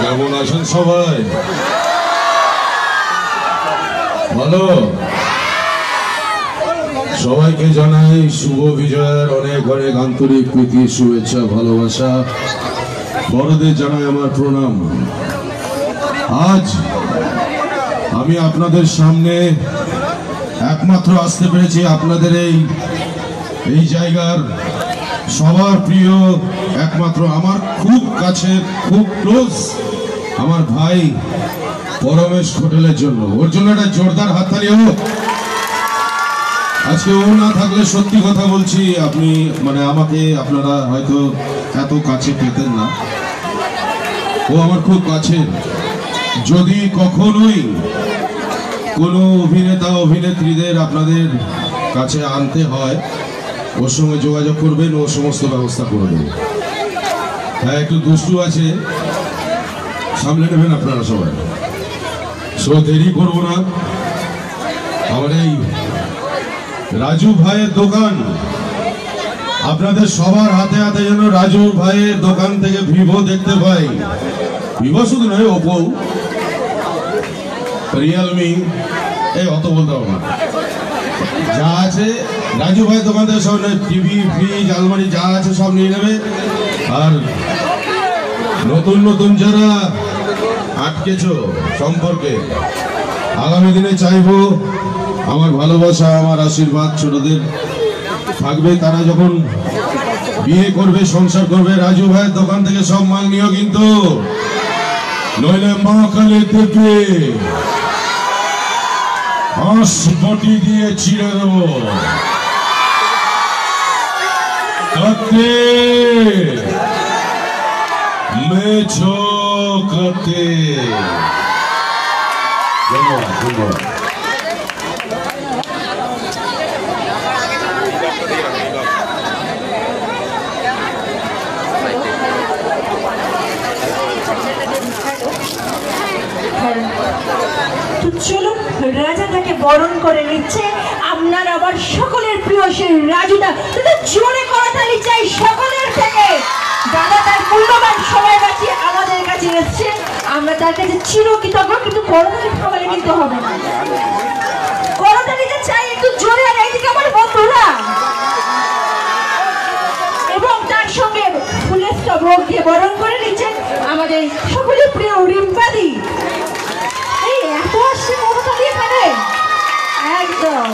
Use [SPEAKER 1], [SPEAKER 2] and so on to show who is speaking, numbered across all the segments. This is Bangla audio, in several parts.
[SPEAKER 1] কেমন আছেন সবাই? ভালো? সবাইকে জানাই শুভ বিজয়ের অনেক অনেক আন্তরিক প্রীতি, শুভেচ্ছা, ভালোবাসা। বড়দের জানাই আমার প্রণাম। আজ আমি আপনাদের সামনে একমাত্র আসতে পেরেছি আপনাদের এই জায়গার সবার প্রিয়, একমাত্র আমার খুব কাছে, খুব ক্লোজ আমার ভাই পরমেশ হোটেলের জন্য। ওর জন্য একটা জোরদার হাততালি হোক। আজকে ও না থাকলে সত্যি কথা বলছি, আপনি মানে আমাকে আপনারা হয়তো এত কাছে পেতেন না। ও আমার খুব কাছে। যদি কখনোই কোনো অভিনেতা অভিনেত্রীদের আপনাদের কাছে আনতে হয়, ওর সঙ্গে যোগাযোগ করবেন, ও সমস্ত ব্যবস্থা করে দেবে। হ্যাঁ, একটু দুষ্টু আছে, সামলে নেবেন আপনারা সবাই। দেরি করবো না। আমার এই রাজু ভাইয়ের দোকান, আপনাদের সবার হাতে হাতে যেন রাজু ভাইয়ের দোকান থেকে ভিভো দেখতে পাই। ভিভো শুধু নয়, ওপো, রিয়েলমি, এই অত বলতে হবে না, যা আছে রাজু ভাইয়ের দোকান থেকে সব টিভি, ফ্রিজ, আলমারি যা আছে সব নিয়ে নেবে। আর নতুন নতুন যারা আটকেছ সম্পর্কে, আগামী দিনে চাইবো আমার ভালোবাসা, আমার আশীর্বাদ ছোটদের থাকবে। তারা যখন বিয়ে করবে, সংসার করবে, রাজু ভাইয়ের দোকান থেকে সব মাল নিও কিন্তু, নইলে মা কালে থেকে হাঁস বটি দিয়ে ছিঁড়ে দেব। কাতে মেছো কাতে। ধন্যবাদ, ধন্যবাদ।
[SPEAKER 2] চলুন, রাজা তাকে বরণ করে নিচ্ছে। আপনার আবার সকলের প্রিয় সেই রাজুদা, জোরে করতালি চাই সকলের থেকে। দাদা তার মূল্যবান সময় বাঁচিয়ে আমাদের কাছে এসছে, আমরা তার কাছে চিরকৃতজ্ঞ। কিন্তু করতালি থামালে কিন্তু হবে না, করতালিতে চাই একটু জোরে। আর এইদিকে আমার বন্ধুরা, এবং তার সঙ্গে ফুলের ভোগ দিয়ে বরণ করে নিচ্ছেন আমাদের সকলের প্রিয় রিম্পাদি। এত আসছে করতালি এখানে, একদম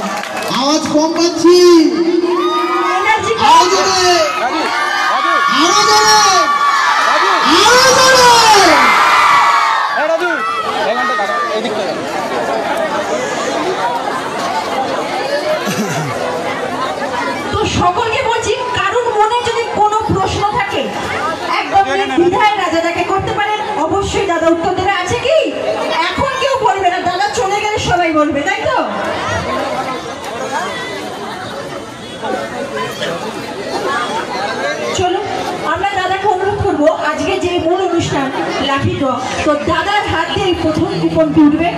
[SPEAKER 3] আওয়াজ কম পাচ্ছি।
[SPEAKER 2] এনার্জি
[SPEAKER 3] আরো জোরে, আরো জোরে, আরো জোরে।
[SPEAKER 2] তো সকলকে বলছি, কারণ মনে যদি কোনো প্রশ্ন থাকে একদম বিধায় রাজাদাকে করতে পারেন। অবশ্যই দাদা উত্তর দেবে। আছে কি? এখন কেউ বলবে না, দাদা চলে গেলে সবাই বলবে, তাই তো? চলো, আমরা দাদাকে অনুরোধ করবো, আজকে যে মূল অনুষ্ঠান লাঠি ড্র, তো দাদার হাত দিয়ে প্রথম কুপনটি উঠবে।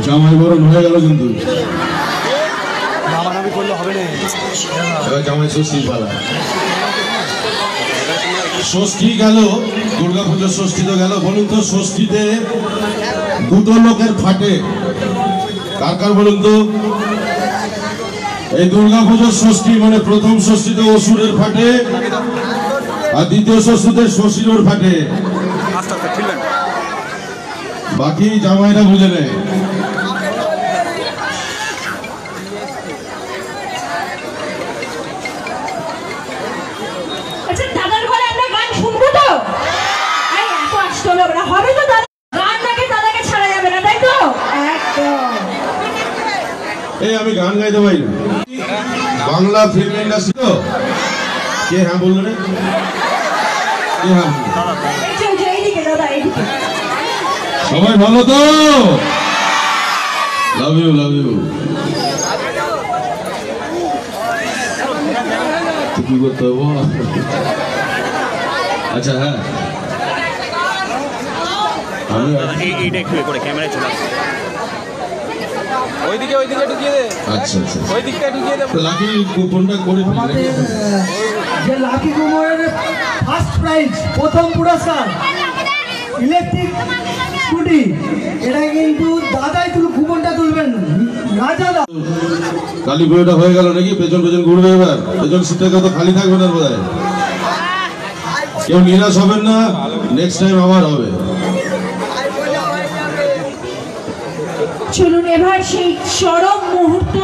[SPEAKER 1] জামাই বরণ হয়ে গেল কিন্তু, জামাই ষষ্ঠী পালা। ষষ্ঠী গেল, দুর্গাপুজোর ষষ্ঠী তো গেল। বলুন তো, ষষ্ঠীতে দুটো লোকের ফাটে, কার কার বলুন তো? এই দুর্গাপুজোর ষষ্ঠী মানে প্রথম ষষ্ঠীতে অসুরের ফাটে, আর দ্বিতীয় ষষ্ঠীতে শ্বশুরের ফাটে। বাকি জামাইরা বুঝে নেয়।
[SPEAKER 2] আচ্ছা, দাদার ঘরে আমরা গান শুনবো তো? এত আসতে হবে তো, গান নাকি দাদাকে ছাড়া যাবে না, তাই তো? একদম।
[SPEAKER 1] এই আমি গান গাইতে পারি না। বাংলা ফিল্ম ইন্ডাস্ট্রি তো কে হ্যাঁ বললো রে? কে হ্যাঁ?
[SPEAKER 2] এইদিকে দাদা, এইদিকে।
[SPEAKER 1] সবাই ভালো তো? Love you, love you. কি করতে হবো? আচ্ছা হ্যাঁ, আমি
[SPEAKER 4] এইটা একটু করে ক্যামেরায় চলে আসছে। ওইদিকে ঢুকিয়ে দে।
[SPEAKER 1] আচ্ছা আচ্ছা,
[SPEAKER 4] ওই দিকটা ঢুকিয়ে দে।
[SPEAKER 1] লাকি কুপনটা করে
[SPEAKER 3] আমাদের যে লাকি কুমোরের ফার্স্ট প্রাইজ, প্রথম পুরস্কার ইলেকট্রিক স্কুটি, এটা কিন্তু দাদাই কুপনটা তুলবেন, রাজা দা।
[SPEAKER 1] কালী পুজোটা হয়ে গেল নাকি? পেছন পেছন ঘুরবে এবার, পেছন সিটটা কত খালি থাকবে না বোধ হয়। কেউ নিরাশ হবেন না, নেক্সট টাইম আবার হবে।
[SPEAKER 2] চলুন এবার সেই চরম মুহূর্ত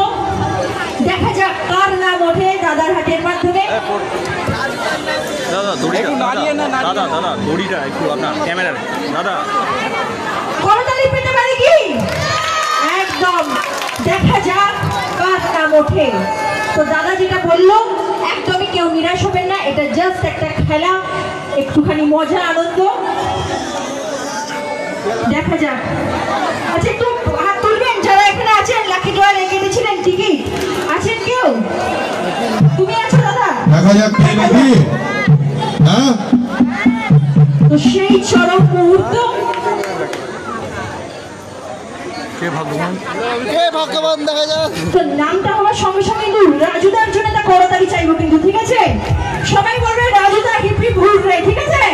[SPEAKER 2] দেখা যাক কার নাম ওঠে দাদার হাতের মাধ্যমে।
[SPEAKER 4] দাদা দড়িটা নাড়িয়ে না, দাদা দড়িটা একটু আপনার ক্যামেরার দাদা।
[SPEAKER 2] করতালি পেতে পারি কি? একদম, দেখা যাক কার নাম ওঠে। তো দাদা যেটা বললো, একদমই কেউ নিরাশ হবেন না, এটা জাস্ট একটা খেলা, একটুখানি মজা আনন্দ। দেখা যাক। আচ্ছা একটু হাত তুলবেন যারা এখানে আছেন, লাকি ড্রয়ে কেটেছিলেন টিকিট, আছেন কেউ? তুমি আছো দাদা?
[SPEAKER 1] দেখা যাক কে নাকি। হ্যাঁ,
[SPEAKER 2] তো সেই চরম মুহূর্ত,
[SPEAKER 4] কে ভগবান
[SPEAKER 3] দেখা যাক।
[SPEAKER 2] তো নামটা হওয়ার সঙ্গে সঙ্গে কিন্তু রাজুদার জন্য তা করতালি চাইবো কিন্তু, ঠিক আছে? সবাই বলবে রাজুদা হিপি ভুল রে, ঠিক আছে?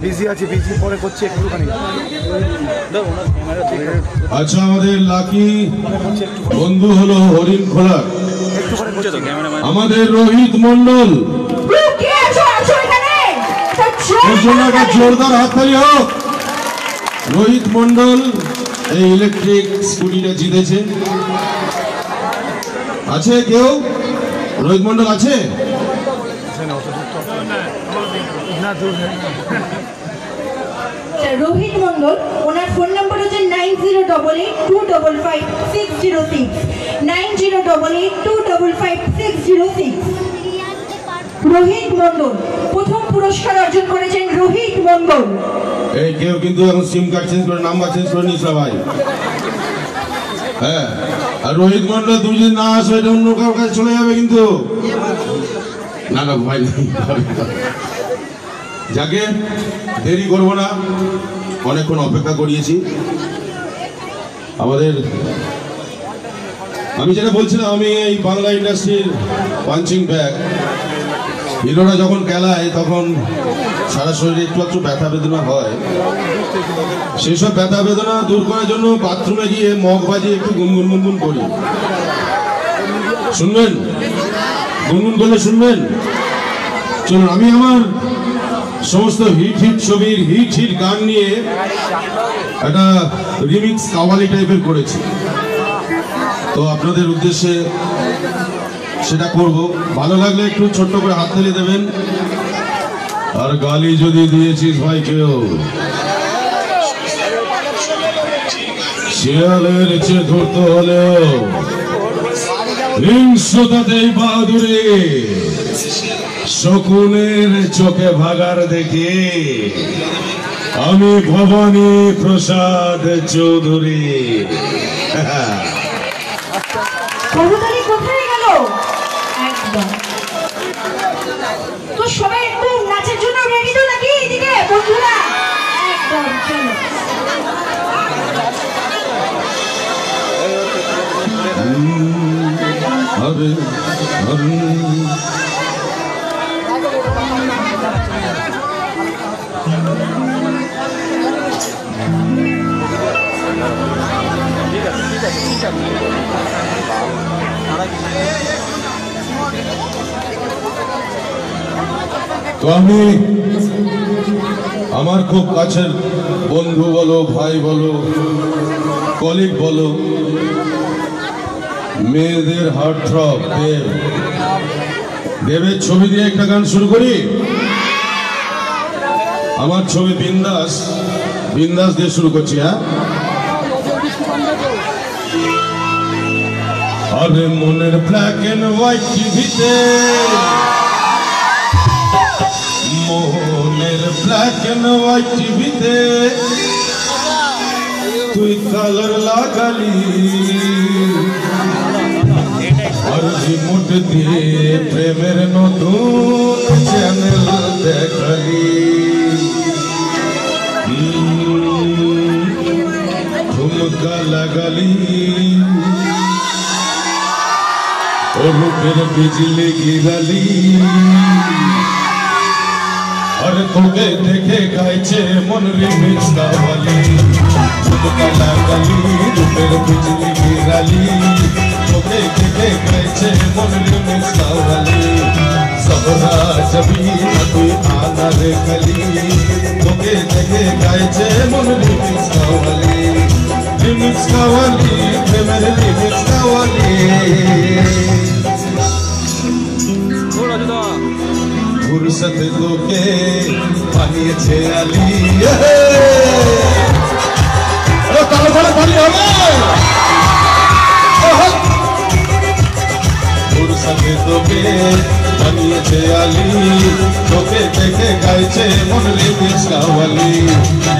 [SPEAKER 4] বিজি আছি, বিজি পরে করছি একটুখানি।
[SPEAKER 1] আচ্ছা আমাদের লাকি বন্ধু হলো হরিণ খোলা, আমাদের রোহিত মন্ডল,
[SPEAKER 2] কে আছো এখানে?
[SPEAKER 1] এর জন্য একটা জোরদার হাততালি হোক। রোহিত মন্ডল এই ইলেকট্রিক স্কুটিটা জিতেছে। আছে কেউ? রোহিত মন্ডল আছে?
[SPEAKER 2] রোহিত মন্ডল, ওনার ফোন নাম্বার হচ্ছে 9088255606, 9088255606। রোহিত মন্ডল প্রথম পুরস্কার অর্জন করেছেন রোহিত মন্ডল।
[SPEAKER 1] এই কেউ কিন্তু এখন সিম কার্ড চেঞ্জ করে নাম্বার চেঞ্জ করে নিস সবাই। হ্যাঁ, আর রোহিত মন্ডল তুমি যদি না আসো এটা অন্য কারোর কাছে চলে যাবে কিন্তু। না না ভাই, যাকে দেরি করবো না, অনেকক্ষণ অপেক্ষা করিয়েছি। আমাদের আমি যেটা বলছিলাম, আমি এই বাংলা ইন্ডাস্ট্রির পাঞ্চিং ব্যাগ। হিরোরা যখন খেলায় তখন সারা শরীরে একটু একটু ব্যথা বেদনা হয়। সেই সব ব্যথা বেদনা দূর করার জন্য বাথরুমে গিয়ে মগ বাজিয়ে একটু গুনগুন গুনগুন করি। শুনবেন? গুনগুন করলে শুনবেন? চলুন, আমি আমার সমস্ত হিট ছবির হিট গান নিয়ে একটা রিমিক্স কাওয়ালি টাইপের করেছি, তো আপনাদের উদ্দেশ্যে সেটা করব। ভালো লাগলে একটু ছোট্ট করে হাততালি দেবেন। আর গালি যদি দিয়েছিস ভাই কেউ, শিয়ালের চেয়ে ধরতে হলেও হিংস্রতাতেই বাহাদুরে, শকুনের চোখে ভাগার দেখে আমি ভবানী প্রসাদ চৌধুরী।
[SPEAKER 2] করতালি কোথায় গেল? একদম। তো সবাই একটু নাচের জন্য রেডি তো নাকি এদিকে বন্ধুরা? একদম, চলো।
[SPEAKER 1] হরে হরে তো আমি আমার খুব কাছের বন্ধু বলো, ভাই বলো, কলিগ বলো, মেয়েদের হার্ট থ্রব দেবের ছবি দিয়ে একটা গান শুরু করি। আমার ছবি বিন্দাস, বিন্দাস দিয়ে শুরু করছি। হ্যাঁ, আরে মনের ব্ল্যাক এন্ড হোয়াইট টিভিতে, মোহনের ব্ল্যাক এন্ড হোয়াইট টিভিতে তুই কালার লাগালি, চিমুট দিয়ে প্রেমের নতুন চ্যানেল দেখালি ঠুমকা লাগালি রূপের বিজলি গিরালি আর তোকে দেখে গাইছে মন রিমিক্স গাওয়ালি ঠুমকা লাগালি রূপের বিজলি গিরালি তোকে দেখে গাইছে মন রিমিক্স গাওয়ালি सबरा जबी तू आना रे कली তোকে দেখে গাইছে মন রিমিক্স গাওয়ালি প্রেমের রিমিক্স গাওয়ালি फुर्सत তোকে বানিয়েছে আলী আরে তালে তালে তালি হবে फुर्सत তোকে বানিয়েছে আলী তোকে দেখে গাইছে মন রিমিক্স গাওয়ালি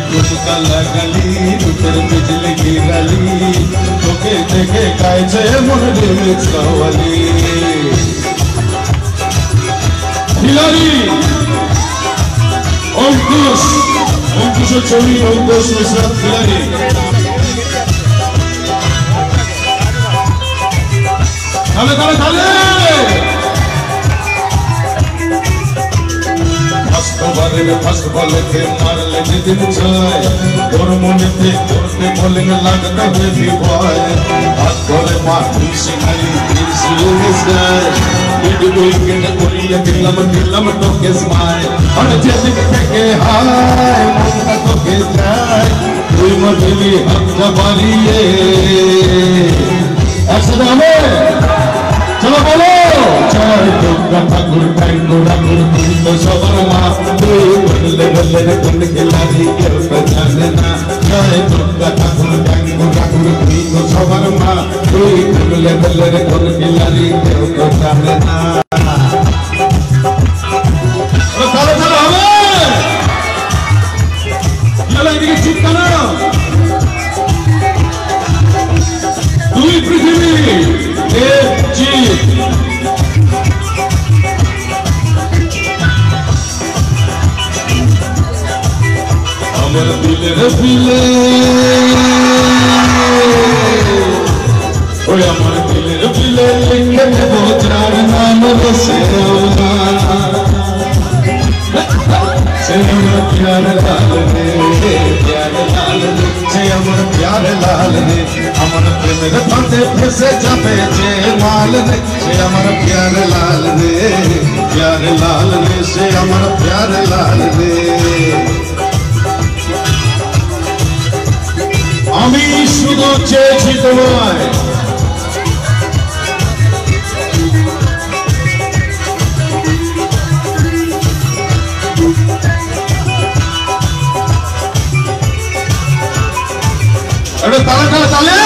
[SPEAKER 1] ঠুমকা লাগালি রূপের বিজলি গিরালি তোকে দেখে গাইছে মন রিমিক্স গাওয়ালি খিলাড়ি অঙ্কুশের ছবি অঙ্কুশ মিশ্রা খিলাড়ি তালে তালে তালে ফার্স্ট বলেতে মারলে যেদিন চায় তোর মনেতে করতে বলেন লাগতে বেবি ভয় হাত ধরে মা খুশি খালি উইকেন্ড করিয়ে দিলাম তোকে স্মাইল আর যেদিক থেকে হায় মনটা তোকে যায় তুই মজলি হাতটা বাড়িয়ে একসাথে হবে চলো বলো জয় দুর্গা ঠাকুর ঠাকুর তুই তো সবার মা তুই বললে বললে কোন খেলারি কেউ তো জানে না জয় দুর্গা ঠাকুর ঠাকুর তুই তো সবার মা তুই বললে বললে কোন খেলারি কেউ তো জানে না চলো চলো হবে চলো এদিকে চুপ কেন দুই পৃথিবী এক জিত আমার দিলের বিলে ওই আমার দিলের বিলে লিখে দেব যার নাম সে আমার প্যার লাল রে প্যার লাল রে সে আমার প্যার লাল রে আমার প্রেমের ফাঁদে ফেসে যাবে যে মাল রে সে আমার প্যার লাল রে প্যার লাল রে সে আমার প্যার লাল রে আমি শুধু চেয়েছি তোমায় তালে তালে তালে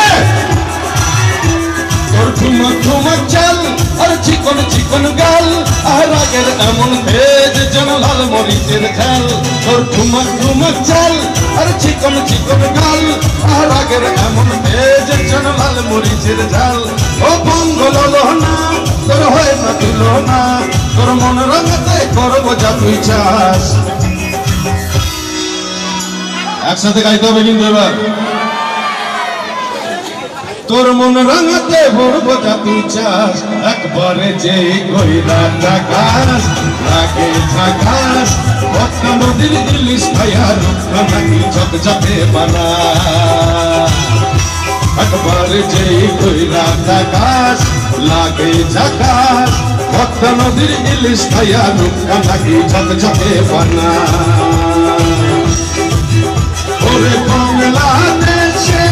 [SPEAKER 1] তোর ঠুমক ঠুমক চাল আর চিকন চিকন গাল আর আগের এমন ভেজ যেন লাল মরিচের ঝাল তোর ঠুমক ঠুমক চাল আর চিকন চিকন গাল আর আগের এমন ভেজ যেন লাল মরিচের ঝাল ও বঙ্গল না তোর হয় না তুলনা তোর মন রাঙাতে করবো যা তুই চাস একসাথে গাইতে হবে কিন্তু এবার তোর মন রাঙাতে ভরবো যা তুই চাস একবারে যে কইরা টাকাস লাগে ঝাকাস পদ্মা নদীর ইলিশ ভাইয়া রূপটা নাকি ঝকঝকে বানা একবারে যে কইরা টাকাস লাগে ঝাকাস পদ্মা নদীর ইলিশ ভাইয়া রূপটা নাকি ঝকঝকে বানা ওরে বাংলাদেশে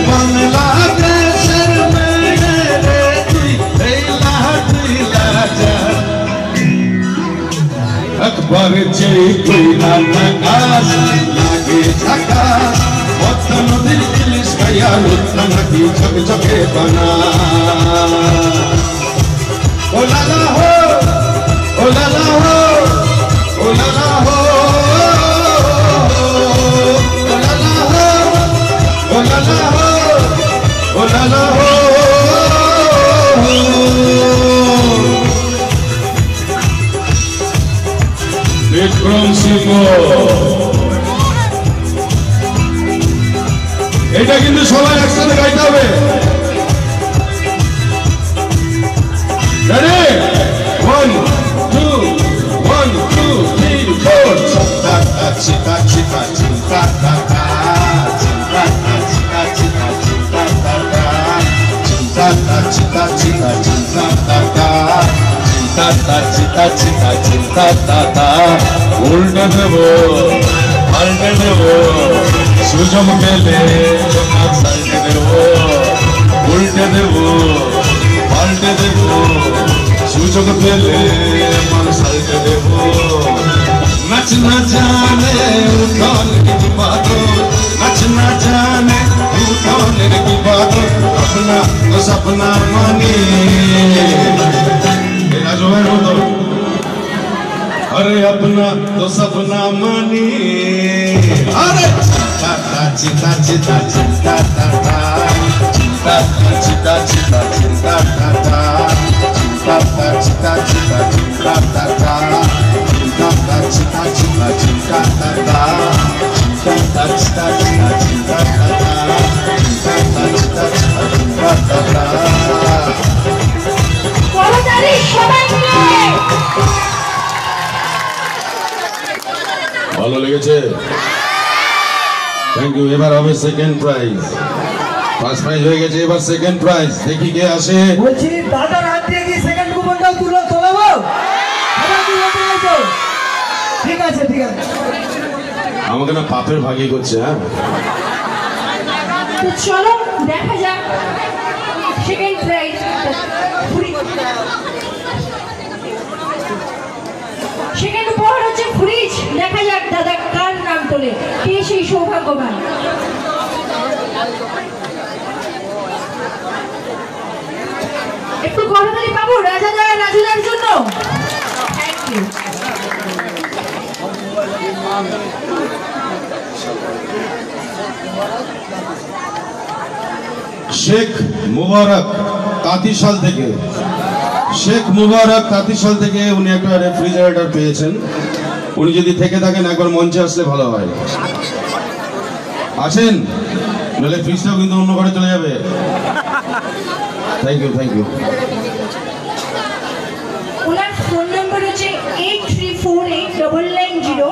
[SPEAKER 1] বাংলাদেশের মেয়ে তুই একবার যে কইরা টাকাস লাগে ঝাকাস পদ্মা নদীর ইলিশ ভাইয়া রূপটা নাকি ঝকঝকে বানা ও লালা হো ও লালা হো ও লালা হো ও লালা হো ও লালা হো ও লালা চিতা চিতা চিতা চিতা চিতা চিতা চিতা চিতা চিতা চিতা চিতা চিতা উল্টে দেব পাল্টে দেব সুযোগ পেলে তোমার সাইডে দেব উল্টে দেব পাল্টে দেব সুযোগ পেলে আমার সাইডে দেব नचना जाने उठौने की बातों नचना जाने उठौने की बातों अपना तो सपना माने जो है वो तो अरे अपना तो सपना माने अरे चिता चिता चिता चिता चिता चिता चिता चिता चिता चिता चिता चिता ভালো লেগেছে থ্যাংক ইউ এবার হবে সেকেন্ড প্রাইজ ফার্স্ট প্রাইজ হয়ে গেছে এবার সেকেন্ড প্রাইজ দেখি কে আসে
[SPEAKER 3] বলছি দাদার হাত দিয়ে কি সেকেন্ড কুপনটাও তোলাবো ঠিক আছে ঠিক আছে
[SPEAKER 1] আমাকে না পাপের ভাগই করছে হ্যাঁ
[SPEAKER 2] তো চলো দেখা যাক সেকেন্ড প্রাইজ সেকেন্ড উপহার হচ্ছে ফ্রিজ দেখা যাক দাদা কার নাম তোলে কে সেই সৌভাগ্যবান একটু করতালি পাবো রাজুদার জন্য থ্যাংক ইউ
[SPEAKER 1] শেখ মুবারক তাঁতিশাল থেকে শেখ মুবারক তাঁতিশাল থেকে উনি একটা রেফ্রিজারেটর পেয়েছেন উনি যদি থেকে থাকেন একবার মঞ্চে আসলে ভালো হয় আসেন নাহলে ফ্রিজটাও কিন্তু অন্য ঘরে চলে যাবে থ্যাংক ইউ
[SPEAKER 2] ওনার ফোন নাম্বার হচ্ছে 83489990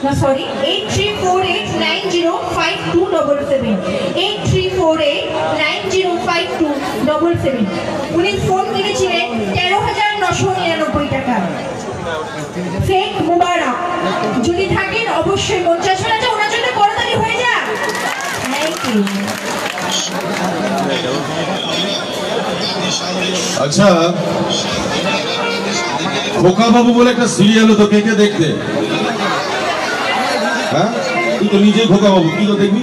[SPEAKER 2] না সরি 8348905277 8348905277 উনি ফোন কিনেছিলেন 13,999 টাকা শেখ মুবারক যদি থাকেন অবশ্যই মঞ্চে আসবেন আচ্ছা ওনার জন্য করতালি হয়ে যাক থ্যাংক ইউ
[SPEAKER 1] আচ্ছা খোকা বাবু বলে একটা সিরিয়াল হতো কে কে দেখতে হ্যাঁ তুই তো নিজেই খোকা বাবু কি তো দেখবি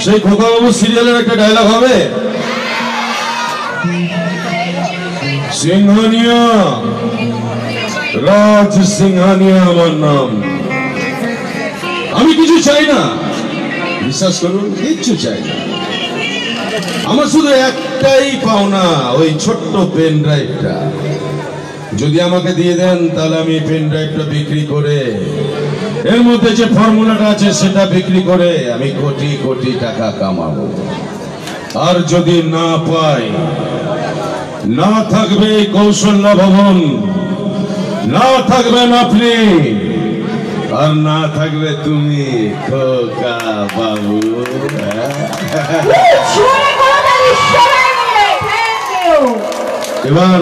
[SPEAKER 1] সেই খোকা বাবু সিরিয়ালের একটা ডায়লগ হবে সিংহানিয়া রাজ সিংহানিয়া আমার নাম আমি কিছু চাই না বিশ্বাস করুন কিচ্ছু চাই না আমার শুধু একটাই পাওনা ওই ছোট্ট পেন ড্রাইভটা যদি আমাকে দিয়ে দেন তাহলে আমি পেন ড্রাইভটা বিক্রি করে এর মধ্যে যে ফর্মুলাটা আছে সেটা বিক্রি করে আমি কোটি কোটি টাকা কামাবো আর যদি না পাই না থাকবে কৌশল্য ভবন না থাকবেন আপনি আর না থাকবে তুমি খোকা বাবু এবার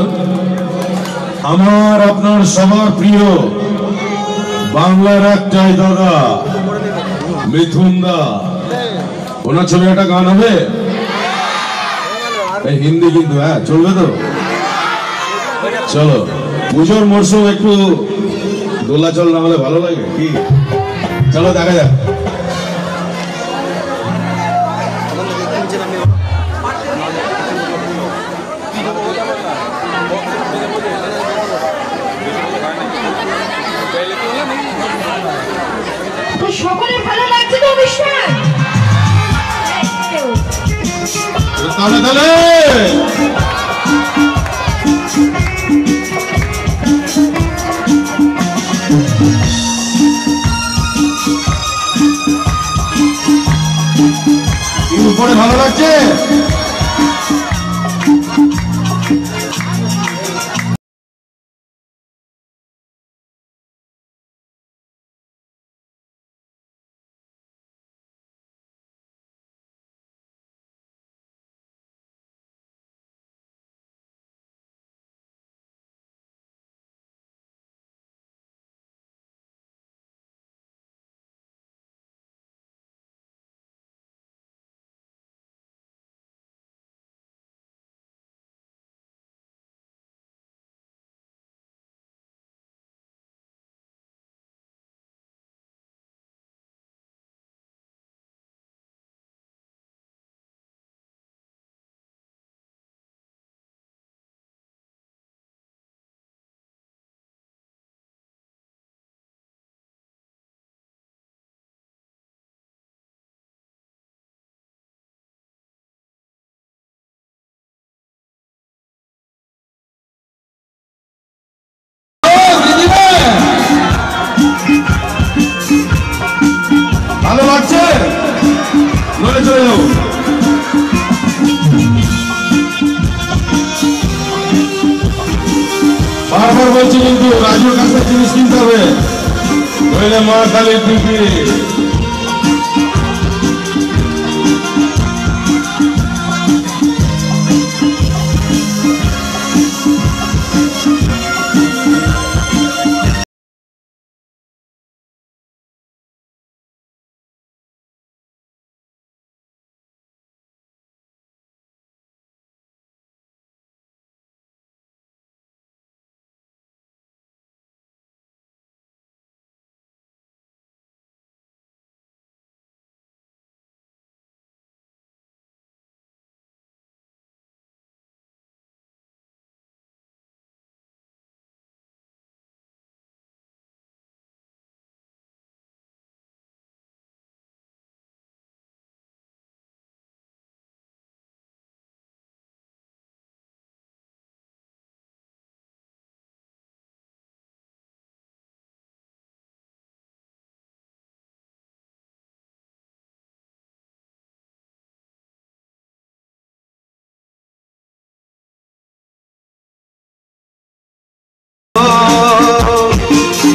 [SPEAKER 1] আমার আপনার সবার প্রিয় বাংলার একটাই দাদা মিথুন দা ওনার ছবি একটা গান হবে হিন্দি কিন্তু হ্যাঁ চলবে তো চলো পুজোর মরশুম একটু দোলাচল না হলে ভালো লাগে কি চলো দেখা যাক
[SPEAKER 2] সকলে ভালো লাগছে তো অনুষ্ঠান
[SPEAKER 1] তাহলে তাহলে উপরে ভালো লাগছে বলছি কিন্তু রাজুর কাছে জিনিস কিনতে হবে, নইলে মা কালীর দিকে।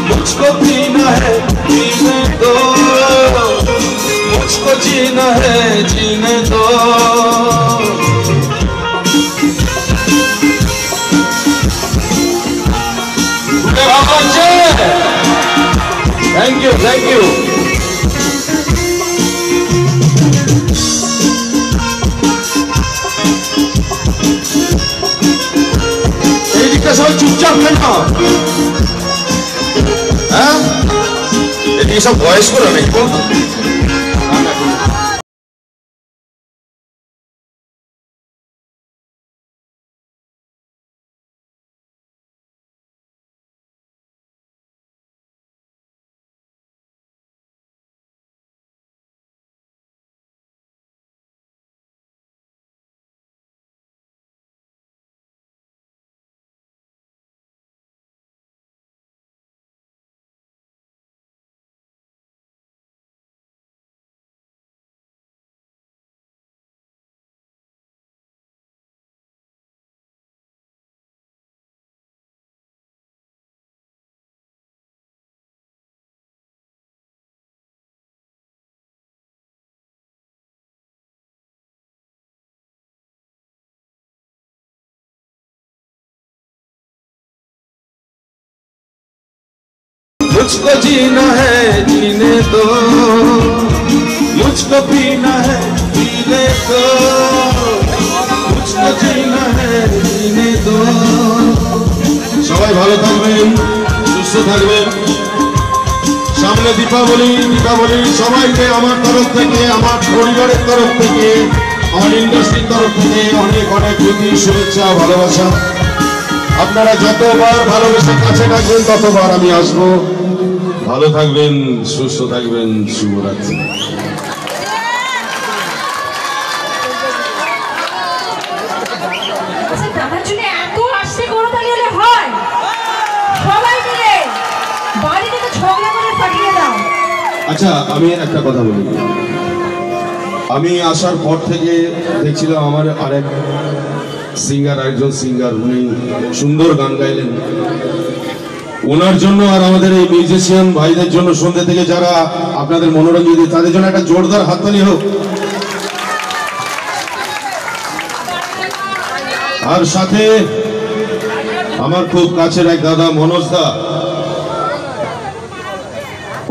[SPEAKER 5] मुझको पीना है पीने दो, मुझको जीना है जीने दो। Thank you thank you. এইদিকটা সবাই চুপচাপ কেন? হ্যাঁ, এদিকে সব বয়স করে নাকি বলতো? मुझको जीना है जीने दो, मुझको पीना है पीने दो, मुझको जीना है जीने दो।
[SPEAKER 1] সবাই ভালো থাকবেন, সুস্থ থাকবেন। সামনে দীপাবলি, দীপাবলি সবাইকে আমার তরফ থেকে, আমার পরিবারের তরফ থেকে, আমার ইন্ডাস্ট্রির তরফ থেকে অনেক অনেক প্রীতি, শুভেচ্ছা, ভালোবাসা। আপনারা যতবার ভালোবেসে কাছে ডাকবেন ততবার আমি আসবো। ভালো থাকবেন, সুস্থ থাকবেন, শুভরাত্রি।
[SPEAKER 2] দাদার জন্য এত আসতে করো তাহলে হলে হয়? সবাই মিলে বাড়ি থেকে ঝগড়া করে ফাটিয়ে দাও।
[SPEAKER 1] আচ্ছা, আমি একটা কথা বলি। আমি আসার পর থেকে দেখছিলাম আমার আরেক সিঙ্গার, একজন সিঙ্গার, উনি সুন্দর গান গাইলেন। ওনার জন্য আর আমাদের এই মিউজিশিয়ান ভাইদের জন্য সন্ধ্যে থেকে যারা আপনাদের মনোরঞ্জন দিয়ে, তাদের জন্য একটা জোরদার হাততালি হোক। আর সাথে আমার খুব কাছের এক দাদা মনোজ দা,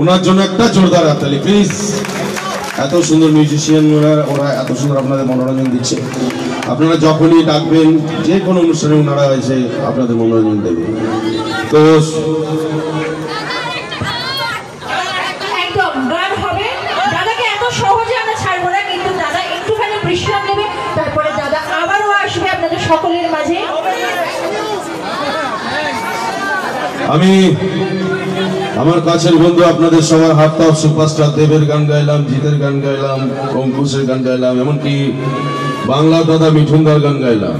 [SPEAKER 1] ওনার জন্য একটা জোরদার হাততালি প্লিজ। এত সুন্দর মিউজিশিয়ান ওরা এত সুন্দর আপনাদের মনোরঞ্জন দিচ্ছে। আপনারা যখনই ডাকবেন, যে কোনো অনুষ্ঠানে ওনারা এসে আপনাদের মনোরঞ্জন দেবে। তো
[SPEAKER 2] একদম গান হবে। দাদাকে এত সহজে আমরা ছাড়বো না, কিন্তু দাদা একটুখানি বিশ্রাম নেবে, তারপরে দাদা আবারও আসবে আপনাদের সকলের মাঝে।
[SPEAKER 1] আমি আমার কাছের বন্ধু আপনাদের সবার হাত অফ সুপারস্টার দেবের গান গাইলাম, জিতের গান গাইলাম, অঙ্কুশের গান গাইলাম, এমনকি বাংলা দাদা মিঠুনদার গান গাইলাম।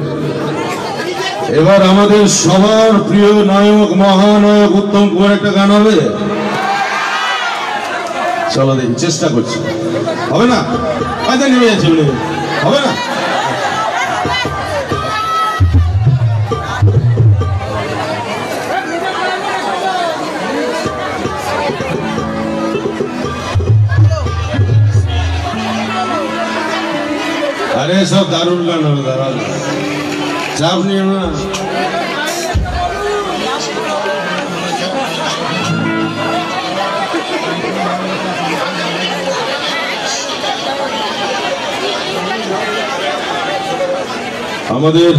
[SPEAKER 1] এবার আমাদের সবার প্রিয় নায়ক, মহানায়ক উত্তম কুমার একটা গান হবে। চলো দেখি, চেষ্টা করছি। হবে না? কাজে নেমে যাচ্ছে, হবে না? আরে সব দারুণ গান হবে, দাঁড়ান, চাপ নিয়ে না। আমাদের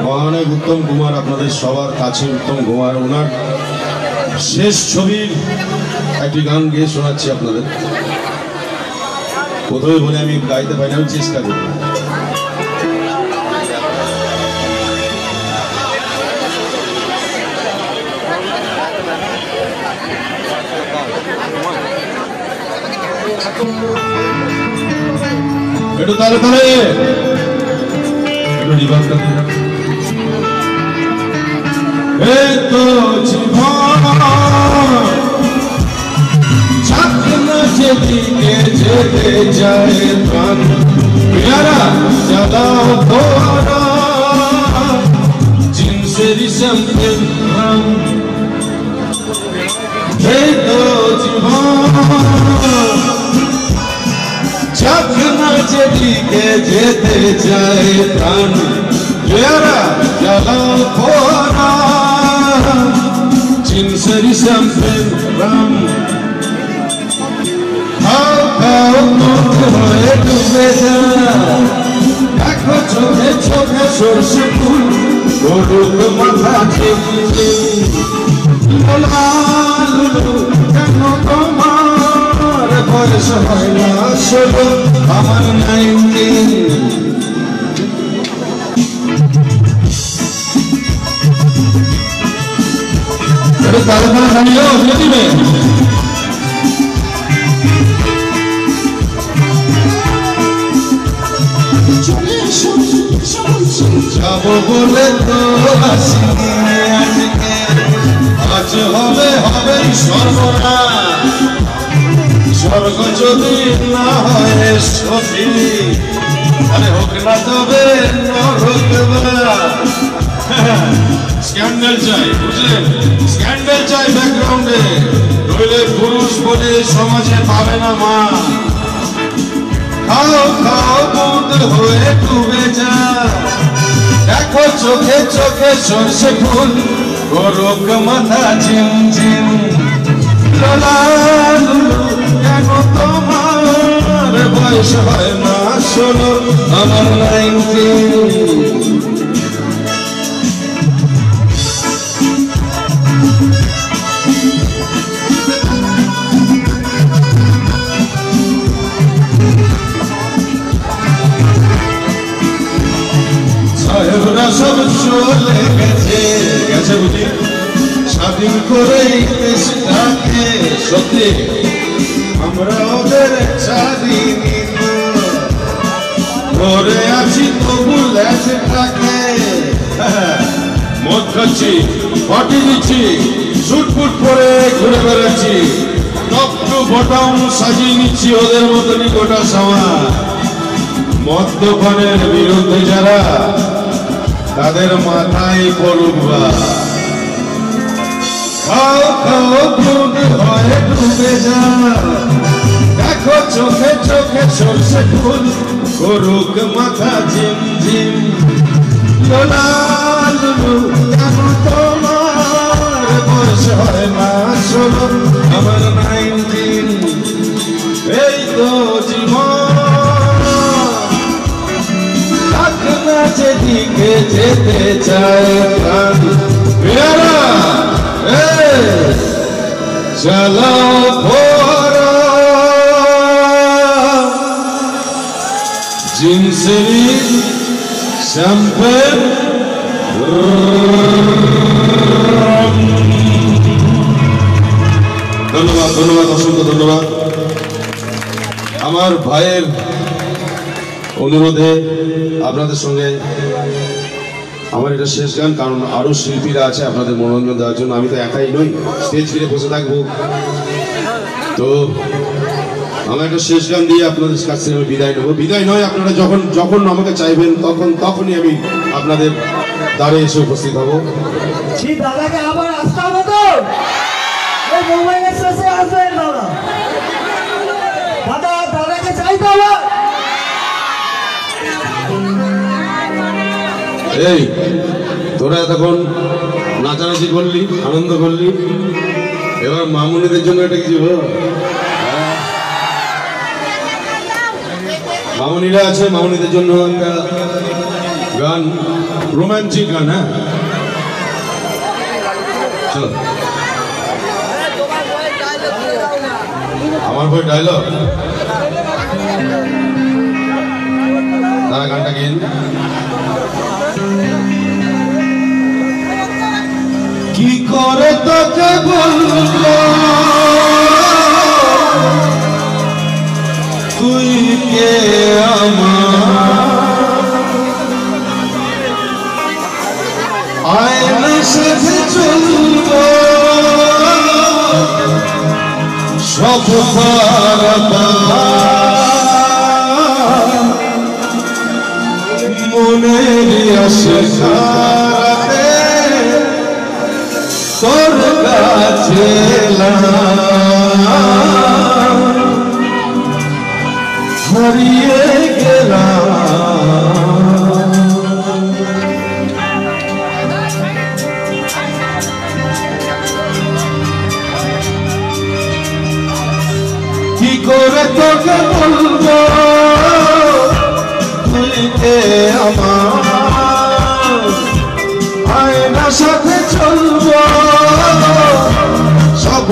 [SPEAKER 1] মহানায়ক উত্তম কুমার, আপনাদের সবার কাছে উত্তম কুমার, ওনার শেষ ছবির একটি গান গেয়ে শোনাচ্ছি আপনাদের। প্রথমে বলে আমি গাইতে পারি না, আমি চেষ্টা করি। একটু তালে তালে একটু রিভার্সটা দিয়ে রাখ। এই তো জীবন চাকনা যেদিকে যেতে যায় প্রাণ, প্যারা জ্বালাও তোরা জিনসে রিসেম্পেল রং। এই তো জীবন চাকনা যেদিকে যেতে যায় প্রাণ, প্যারা জ্বালাও তোরা জিনসে রিসেম্পেল রং। হয়ে ডুবে যা, দেখো চোখে চোখে সরষে ফুল, গরুর মাথা চিনচিন। কেন তোমার বয়স হয় না ষোলো, আমার 19। তাহলে জানিও দিয়ে দিবে। যাবো বলে তো আসিনি আজকে, আজ হবে হবে সর্বনাশ। স্বর্গ যদি না হয় সতী, আরে হোক না তবে স্ক্যান্ডেল চাই, বুঝলেন? স্ক্যান্ডেল চাই ব্যাকগ্রাউন্ডে, নইলে পুরুষ বলে সমাজে পাবে না মা। খাও খাও বুদ হয়ে ডুবে যা, দেখো চোখে চোখে সরষে ফুল, গরক মাথা ঝিমঝিম। কেন তোমার বয়স হয় না ষোলো, আমার 19। সাহেবরা সব চলে গেছে, গেছে বুঝি, স্বাধীন করেই দেশটাকে। সত্যি আমরা ওদের ছাড়িনি, ধরে আছি তবু লেজটাকে। মদ খাচ্ছি, পাটি দিচ্ছি, সুটফুট পরে ঘুরে বেড়াচ্ছি, টপ টু বটম সাজিয়ে নিচ্ছি ওদের মতনই গোটা সমাজ। মদ্যপানের বিরুদ্ধে যারা, তাদের মাথায় পড়ুক বা। খাও খাও বুদ হয়ে ডুবে যা, দেখো চোখে চোখে সরষে ফুল, গরুক মাথা ঝিমঝিম। লোলা লুলু কেন তোমার বয়স হয় না ষোলো, আমার 19। এই তো জীবন চাকনা যেদিকে যেতে চায় প্রাণ, প্যারা চলো ভোরা জিনসেরি শ্যাম্পেল। ধন্যবাদ ধন্যবাদ, অসংখ্য ধন্যবাদ। আমার ভাইয়ের অনুরোধে আপনাদের সঙ্গে আমার এটা শেষ গান, কারণ আরো শিল্পীরা আছে আপনাদের মনোরঞ্জন দেওয়ার জন্য। আমি তো একাই নই, স্টেজ ফিরে বসে থাকবো। তো আমার একটা শেষ গান দিয়ে আপনাদের কাছ থেকে আমি বিদায় নেবো। বিদায় নয়, আপনারা যখন যখন আমাকে চাইবেন তখনই আমি আপনাদের দ্বারে এসে উপস্থিত হব।
[SPEAKER 3] দাদাকে আবার আসতে হবে তো, মোবাইলের শেষে আসবেন দাদা। দাদাকে চাইতে হবে।
[SPEAKER 1] এই তোরা তখন নাচানাচি করলি, আনন্দ করলি, এবার মামুনিদের জন্য একটা কিছু বল। মামুনিরা আছে, মামুনিদের জন্য একটা গান, রোমান্টিক গান। হ্যাঁ চলো, আমার বই ডায়লগ, তারা গানটা গেন। কি করে তোকে বলবো তুই কে আমার, আয়নার সাথে চলবো সব মনের আশাতে তোর কাছে হারিয়ে গেলাম। কি করে তোকে বলবো তুই কে আমার, আয়নার সাথে চলবো সব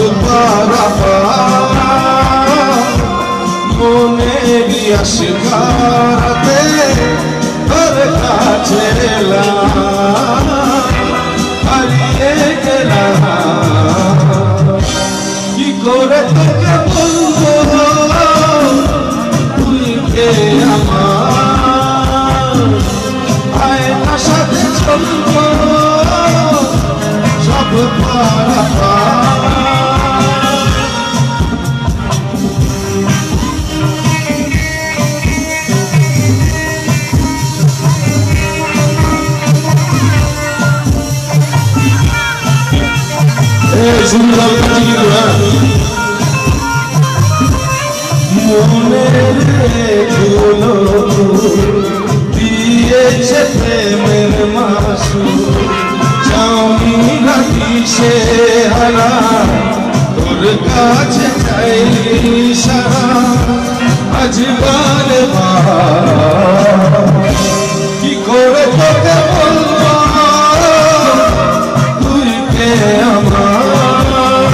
[SPEAKER 1] মনের আশাতে তোর কাছে হারিয়ে গেলাম। কি করে তোকে বলবো তুই কে আমার, আয়নার সাথে চলবো সব মনের ধুলো দিয়েছে প্রেমের মাসু, চাউনি নাকি সে হারা তোর কাছে চাইলি সারা, আজ বারে কি করে তোকে বলবো তুই কে আমার,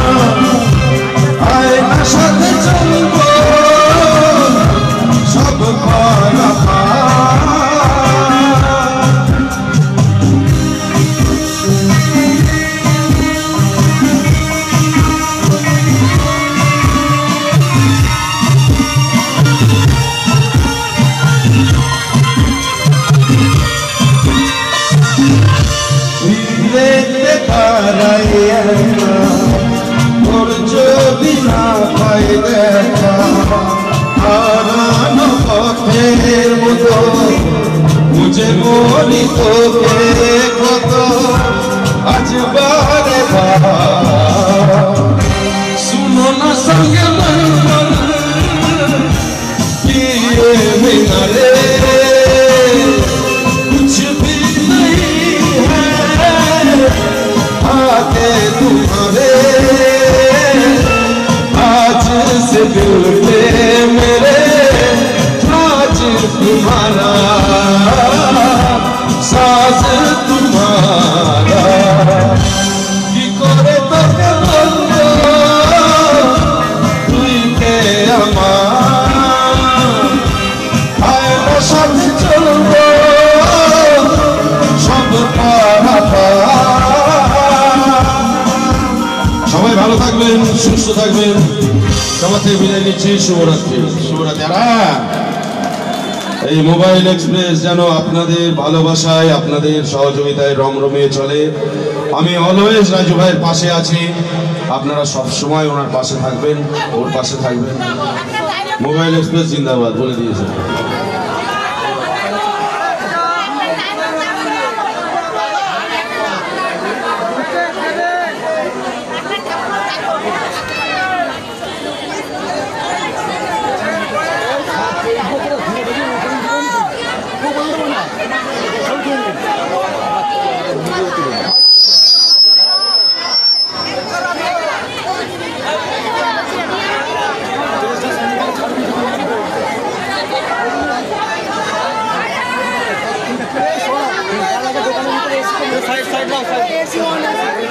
[SPEAKER 1] আয়নার সাথে চলবো সব দেখতে পারাই তোর যদি না পাই দেখা, হারানো পথের মতো বুঝে মরি তোকে কত, আজ বারে শুনো না সঙ্গে কি মিনারে कुछ भी नहीं है आगे तुम्हारे, आज से दिल पे मेरे आज तुम्हारा साथ तुम्हारा। की करे তোকে বলবো তুই কে আমার, আয়নার সাথে চলবো সব সবাই ভালো থাকবেন, সুস্থ থাকবেন, সবার থেকে বিদায় নিচ্ছি। শুভরাত্রি। শুভরাত্রি। এই মোবাইল এক্সপ্রেস যেন আপনাদের ভালোবাসায়, আপনাদের সহযোগিতায় রমরমিয়ে চলে। আমি অলওয়েজ রাজু ভাইয়ের পাশে আছি, আপনারা সব সময় ওনার পাশে থাকবেন, ওর পাশে থাকবেন। মোবাইল এক্সপ্রেস জিন্দাবাদ বলে দিয়েছে।
[SPEAKER 6] Come on.
[SPEAKER 4] সাইড সাইড দাও সাইড